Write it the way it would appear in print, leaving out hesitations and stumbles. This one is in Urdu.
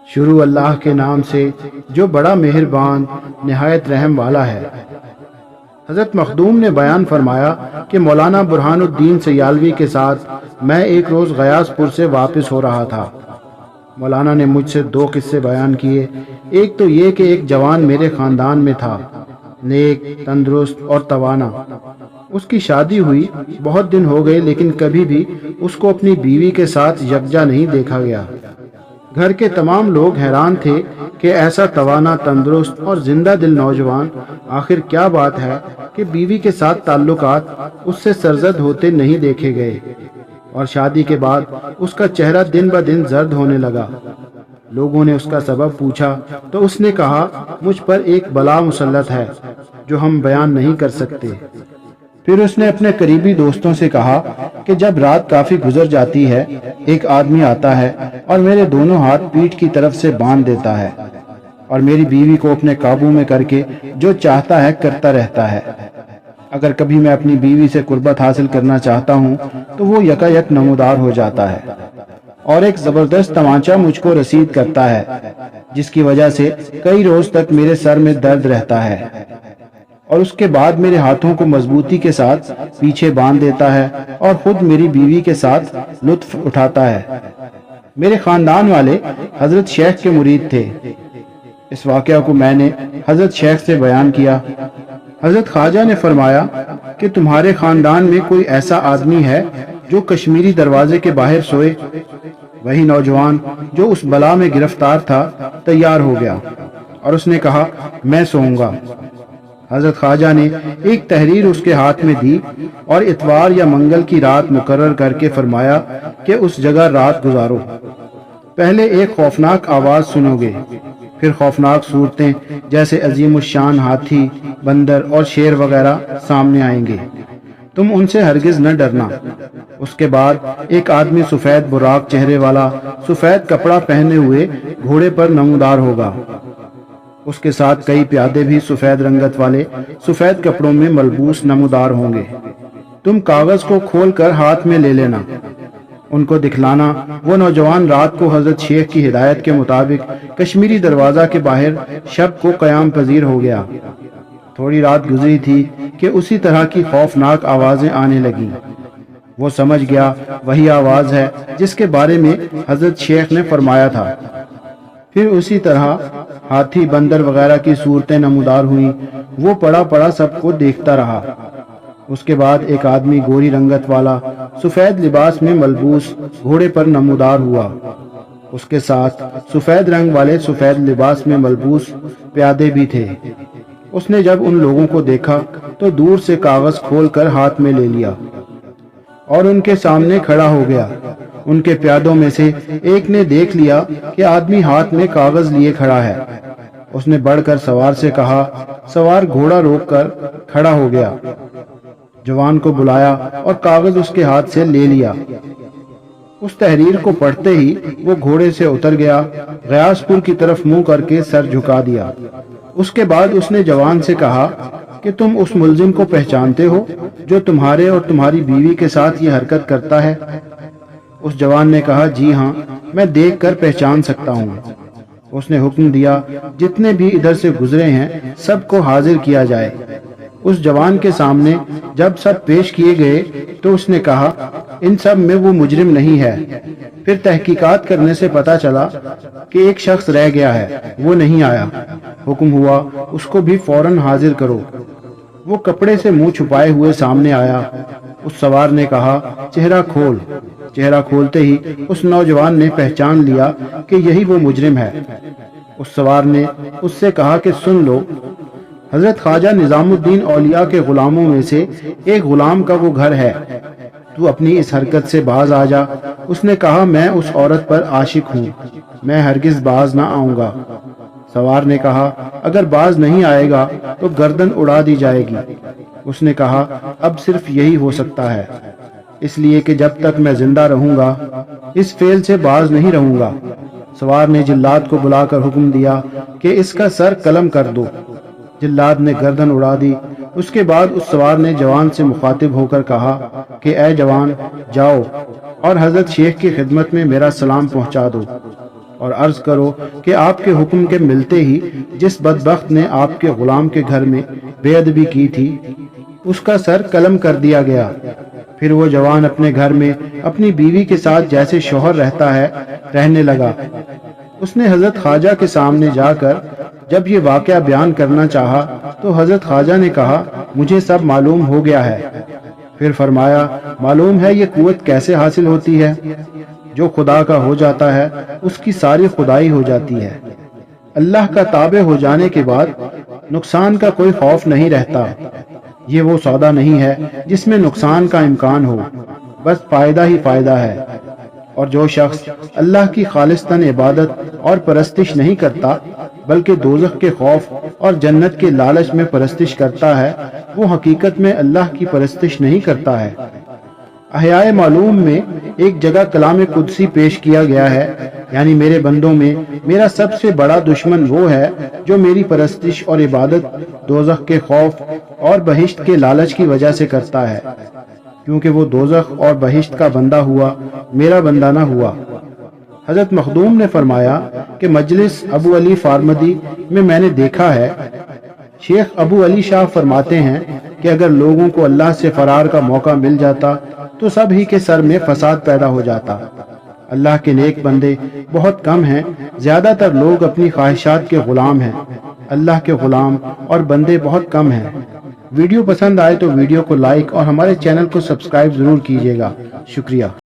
شروع اللہ کے نام سے جو بڑا مہربان نہایت رحم والا ہے۔ حضرت مخدوم نے بیان فرمایا کہ مولانا برہان الدین سیالوی کے ساتھ میں ایک روز غیاث پور سے واپس ہو رہا تھا۔ مولانا نے مجھ سے 2 قصے بیان کیے۔ ایک تو یہ کہ ایک جوان میرے خاندان میں تھا، نیک، تندرست اور توانا۔ اس کی شادی ہوئی بہت دن ہو گئے، لیکن کبھی بھی اس کو اپنی بیوی کے ساتھ یکجا نہیں دیکھا گیا۔ گھر کے تمام لوگ حیران تھے کہ ایسا توانا، تندرست اور زندہ دل نوجوان آخر کیا بات ہے کہ بیوی کے ساتھ تعلقات اس سے سرزد ہوتے نہیں دیکھے گئے، اور شادی کے بعد اس کا چہرہ دن بہ دن زرد ہونے لگا۔ لوگوں نے اس کا سبب پوچھا تو اس نے کہا، مجھ پر ایک بلا مسلط ہے جو ہم بیان نہیں کر سکتے۔ پھر اس نے اپنے قریبی دوستوں سے کہا کہ جب رات کافی گزر جاتی ہے، ایک آدمی آتا ہے اور میرے دونوں ہاتھ پیٹھ کی طرف سے باندھ دیتا ہے، اور میری بیوی کو اپنے قابو میں کر کے جو چاہتا ہے کرتا رہتا ہے۔ اگر کبھی میں اپنی بیوی سے قربت حاصل کرنا چاہتا ہوں تو وہ یکا یک نمودار ہو جاتا ہے، اور ایک زبردست تمانچہ مجھ کو رسید کرتا ہے، جس کی وجہ سے کئی روز تک میرے سر میں درد رہتا ہے، اور اس کے بعد میرے ہاتھوں کو مضبوطی کے ساتھ پیچھے باندھ دیتا ہے اور خود میری بیوی کے ساتھ لطف اٹھاتا ہے۔ میرے خاندان والے حضرت شیخ کے مرید تھے۔ اس واقعہ کو میں نے حضرت شیخ سے بیان کیا۔ حضرت خواجہ نے فرمایا کہ تمہارے خاندان میں کوئی ایسا آدمی ہے جو کشمیری دروازے کے باہر سوئے؟ وہی نوجوان جو اس بلا میں گرفتار تھا تیار ہو گیا اور اس نے کہا، میں سوؤں گا۔ حضرت خواجہ نے ایک تحریر اس کے ہاتھ میں دی اور اتوار یا منگل کی رات مقرر کر کے فرمایا کہ اس جگہ رات گزارو۔ پہلے ایک خوفناک آواز سنو گے، پھر خوفناک صورتیں جیسے عظیم الشان ہاتھی، بندر اور شیر وغیرہ سامنے آئیں گے، تم ان سے ہرگز نہ ڈرنا۔ اس کے بعد ایک آدمی سفید براق چہرے والا، سفید کپڑا پہنے ہوئے گھوڑے پر نمودار ہوگا۔ اس کے ساتھ کئی پیادے بھی سفید رنگت والے سفید کپڑوں میں ملبوس نمودار ہوں گے۔ تم کاغذ کو کھول کر ہاتھ میں لے لینا، ان کو دکھلانا۔ وہ نوجوان رات کو حضرت شیخ کی ہدایت کے مطابق کشمیری دروازہ کے باہر شب کو قیام پذیر ہو گیا۔ تھوڑی رات گزری تھی کہ اسی طرح کی خوفناک آوازیں آنے لگیں۔ وہ سمجھ گیا وہی آواز ہے جس کے بارے میں حضرت شیخ نے فرمایا تھا۔ پھر اسی طرح ہاتھی، بندر وغیرہ کی صورتیں نمودار ہوئیں۔ وہ پڑا پڑا سب کو دیکھتا رہا۔ اس کے بعد ایک آدمی گوری رنگت والا سفید لباس میں ملبوس گھوڑے پر نمودار ہوا۔ اس کے ساتھ سفید رنگ والے سفید لباس میں ملبوس پیادے بھی تھے۔ اس نے جب ان لوگوں کو دیکھا تو دور سے کاغذ کھول کر ہاتھ میں لے لیا اور ان کے سامنے کھڑا ہو گیا۔ ان کے پیادوں میں سے ایک نے دیکھ لیا کہ آدمی ہاتھ میں کاغذ لیے کھڑا ہے۔ اس نے بڑھ کر سوار سے کہا۔ سوار گھوڑا روک کر کھڑا ہو گیا، جوان کو بلایا اور کاغذ اس کے ہاتھ سے لے لیا۔ اس تحریر کو پڑھتے ہی وہ گھوڑے سے اتر گیا، غیاث پور کی طرف منہ کر کے سر جھکا دیا۔ اس کے بعد اس نے جوان سے کہا کہ تم اس ملزم کو پہچانتے ہو جو تمہارے اور تمہاری بیوی کے ساتھ یہ حرکت کرتا ہے؟ اس جوان نے کہا، جی ہاں، میں دیکھ کر پہچان سکتا ہوں۔ اس نے حکم دیا، جتنے بھی ادھر سے گزرے ہیں سب کو حاضر کیا جائے۔ اس جوان کے سامنے جب سب پیش کیے گئے تو اس نے کہا، ان سب میں وہ مجرم نہیں ہے۔ پھر تحقیقات کرنے سے پتا چلا کہ ایک شخص رہ گیا ہے، وہ نہیں آیا۔ حکم ہوا اس کو بھی فوراً حاضر کرو۔ وہ کپڑے سے منہ چھپائے ہوئے سامنے آیا۔ اس سوار نے کہا، چہرہ کھول۔ چہرہ کھولتے ہی اس نوجوان نے پہچان لیا کہ یہی وہ مجرم ہے۔ اس سوار نے اس سے کہا کہ سن لو، حضرت خواجہ نظام الدین اولیاء کے غلاموں میں سے ایک غلام کا وہ گھر ہے، تو اپنی اس حرکت سے باز آ جا۔ اس نے کہا، میں اس عورت پر عاشق ہوں، میں ہرگز باز نہ آؤں گا۔ سوار نے کہا، اگر باز نہیں آئے گا تو گردن اڑا دی جائے گی۔ اس نے کہا، اب صرف یہی ہو سکتا ہے، اس لیے کہ جب تک میں زندہ رہوں گا اس فعل سے باز نہیں رہوں گا۔ سوار نے جلاد کو بلا کر حکم دیا کہ اس کا سر قلم کر دو۔ جلاد نے گردن اڑا دی۔ اس کے بعد اس سوار نے جوان سے مخاطب ہو کر کہا کہ اے جوان، جاؤ اور حضرت شیخ کی خدمت میں میرا سلام پہنچا دو اور عرض کرو کہ آپ کے حکم کے ملتے ہی جس بدبخت نے آپ کے غلام کے گھر میں بے ادبی کی تھی اس کا سر قلم کر دیا گیا۔ پھر وہ جوان اپنے گھر میں اپنی بیوی کے ساتھ جیسے شوہر رہتا ہے رہنے لگا۔ اس نے حضرت خواجہ کے سامنے جا کر جب یہ واقعہ بیان کرنا چاہا تو حضرت خواجہ نے کہا مجھے سب معلوم ہو گیا ہے۔ پھر فرمایا معلوم ہے یہ قوت کیسے حاصل ہوتی ہے؟ جو خدا کا ہو جاتا ہے اس کی ساری خدائی ہو جاتی ہے۔ اللہ کا تابع ہو جانے کے بعد نقصان کا کوئی خوف نہیں رہتا۔ یہ وہ سودا نہیں ہے جس میں نقصان کا امکان ہو، بس فائدہ ہی فائدہ ہے۔ اور جو شخص اللہ کی خالصتاً عبادت اور پرستش نہیں کرتا بلکہ دوزخ کے خوف اور جنت کے لالچ میں پرستش کرتا ہے وہ حقیقت میں اللہ کی پرستش نہیں کرتا ہے۔ احیاء معلوم میں ایک جگہ کلام قدسی پیش کیا گیا ہے، یعنی میرے بندوں میں میرا سب سے بڑا دشمن وہ ہے جو میری پرستش اور عبادت دوزخ کے خوف اور بہشت کے لالچ کی وجہ سے کرتا ہے، کیونکہ وہ دوزخ اور بہشت کا بندہ ہوا، میرا بندہ نہ ہوا۔ حضرت مخدوم نے فرمایا کہ مجلس ابو علی فارمدی میں نے دیکھا ہے، شیخ ابو علی شاہ فرماتے ہیں کہ اگر لوگوں کو اللہ سے فرار کا موقع مل جاتا تو سب ہی کے سر میں فساد پیدا ہو جاتا۔ اللہ کے نیک بندے بہت کم ہیں، زیادہ تر لوگ اپنی خواہشات کے غلام ہیں۔ اللہ کے غلام اور بندے بہت کم ہیں۔ ویڈیو پسند آئے تو ویڈیو کو لائک اور ہمارے چینل کو سبسکرائب ضرور کیجیے گا۔ شکریہ۔